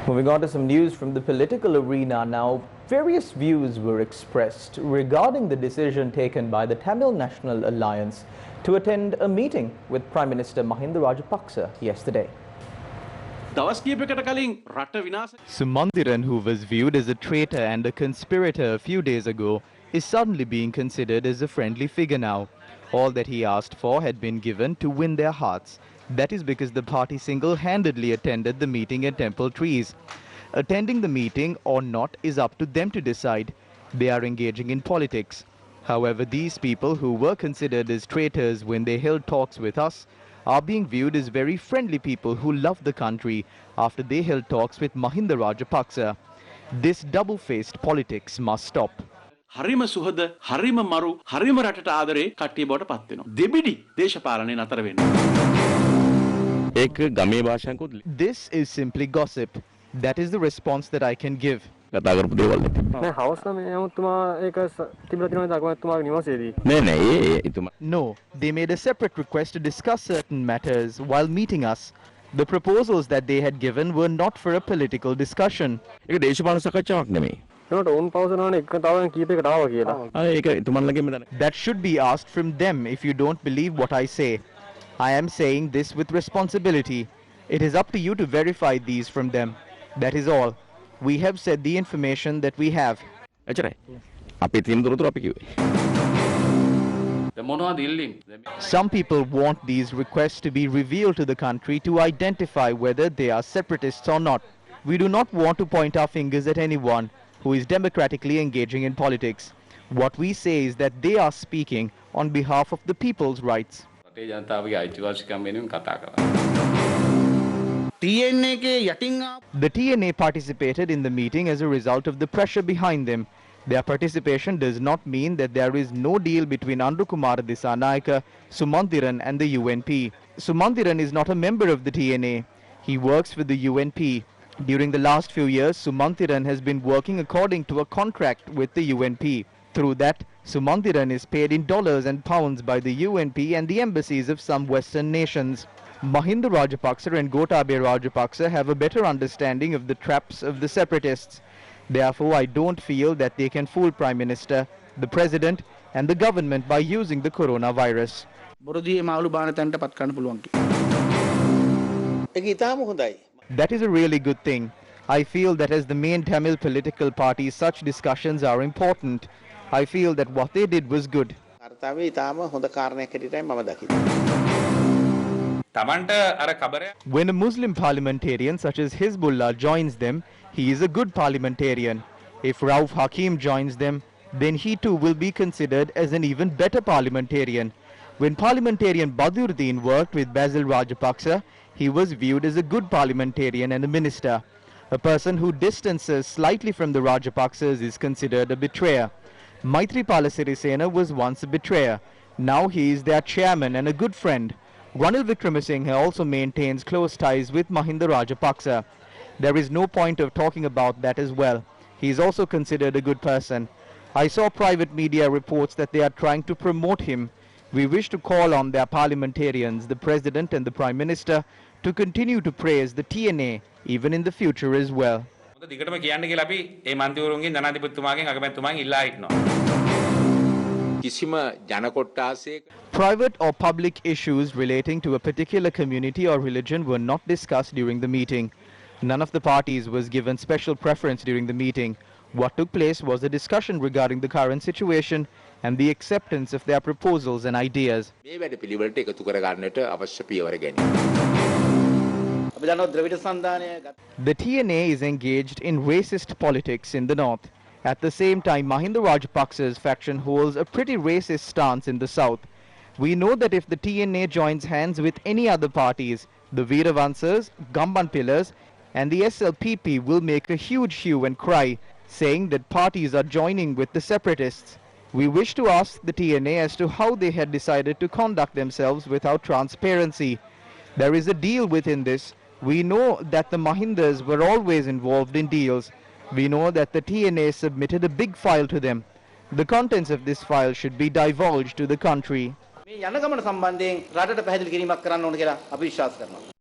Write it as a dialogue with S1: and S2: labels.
S1: Moving on to some news from the political arena now, various views were expressed regarding the decision taken by the Tamil National Alliance to attend a meeting with Prime Minister Mahinda Rajapaksa yesterday.
S2: Sumandiran, who was viewed as a traitor and a conspirator a few days ago, is suddenly being considered as a friendly figure now. All that he asked for had been given to win their hearts. That is because the party single-handedly attended the meeting at Temple Trees. Attending the meeting or not is up to them to decide. They are engaging in politics. However, these people who were considered as traitors when they held talks with us are being viewed as very friendly people who love the country after they held talks with Mahinda Rajapaksa. This double-faced politics must stop.
S3: හරිම සුහද හරිම මරු හරිම රටට ආදරේ කට්ටිය බවට පත් වෙනවා. දෙබිඩි දේශපාලනේ නතර වෙන්න.
S4: ඒක ගමේ භාෂාවකුත්
S2: This is simply gossip. That is the response that I can give.
S4: කතා කරපු දේවල්
S5: නෑ හවස මේ යමුතුමා ඒක තිබිලා තියෙනවා දක්වතුමාගේ නිවාසයේදී.
S4: නෑ නෑ එතුමා
S2: No, they made a separate request to discuss certain matters while meeting us. The proposals that they had given were not for a political discussion.
S4: ඒක දේශපාලන සාකච්ඡාවක් නෙමෙයි.
S5: ඒකට ඕන් පවසනවානේ එක තවම කීපයකට ආවා කියලා.
S4: ඒක එතුමන්ලගෙම දැන.
S2: That should be asked from them if you don't believe what I say. I am saying this with responsibility. It is up to you to verify these from them. That is all. We have said the information that we have.
S4: එච්චරයි. අපි තියෙන දොරතුරු අපි කිව්වේ.
S2: Some people want these requests to be revealed to the country to identify whether they are separatists or not. We do not want to point our fingers at anyone who is democratically engaging in politics. What we say is that they are speaking on behalf of the people's rights. The TNA participated in the meeting as a result of the pressure behind them. Their participation does not mean that there is no deal between Andrukumara Dissanayake, Sumandiran and the UNP. Sumandiran is not a member of the TNA. He works for the UNP. During the last few years, Sumandiran has been working according to a contract with the UNP. Through that, Sumandiran is paid in dollars and pounds by the UNP and the embassies of some Western nations. Mahinda Rajapaksa and Gotabaya Rajapaksa have a better understanding of the traps of the separatists. Therefore, I don't feel that they can fool Prime Minister, the President and the government by using the coronavirus. That is a really good thing. I feel that as the main Tamil political party, such discussions are important. I feel that what they did was good. When a Muslim parliamentarian such as Hizbullah joins them, he is a good parliamentarian. If Rauf Hakim joins them, then he too will be considered as an even better parliamentarian. When parliamentarian Badruddin worked with Basil Rajapaksa, he was viewed as a good parliamentarian and a minister. A person who distances slightly from the Rajapaksas is considered a betrayer. Maithripala Sirisena was once a betrayer. Now he is their chairman and a good friend. Ranil Wickremesinghe also maintains close ties with Mahinda Rajapaksa. There is no point of talking about that as well. He is also considered a good person. I saw private media reports that they are trying to promote him. We wish to call on their parliamentarians, the President and the Prime Minister, to continue to praise the TNA even in the future as well. Private or public issues relating to a particular community or religion were not discussed during the meeting. None of the parties was given special preference during the meeting. What took place was a discussion regarding the current situation and the acceptance of their proposals and ideas.
S4: The
S2: TNA is engaged in racist politics in the north. At the same time, Mahinda Rajapaksa's faction holds a pretty racist stance in the south. We know that if the TNA joins hands with any other parties, the Veeravansas, Gamban Pillars and the SLPP will make a huge hue and cry, saying that parties are joining with the separatists. We wish to ask the TNA as to how they had decided to conduct themselves without transparency. There is a deal within this. We know that the Mahindas were always involved in deals. We know that the TNA submitted a big file to them. The contents of this file should be divulged to the country.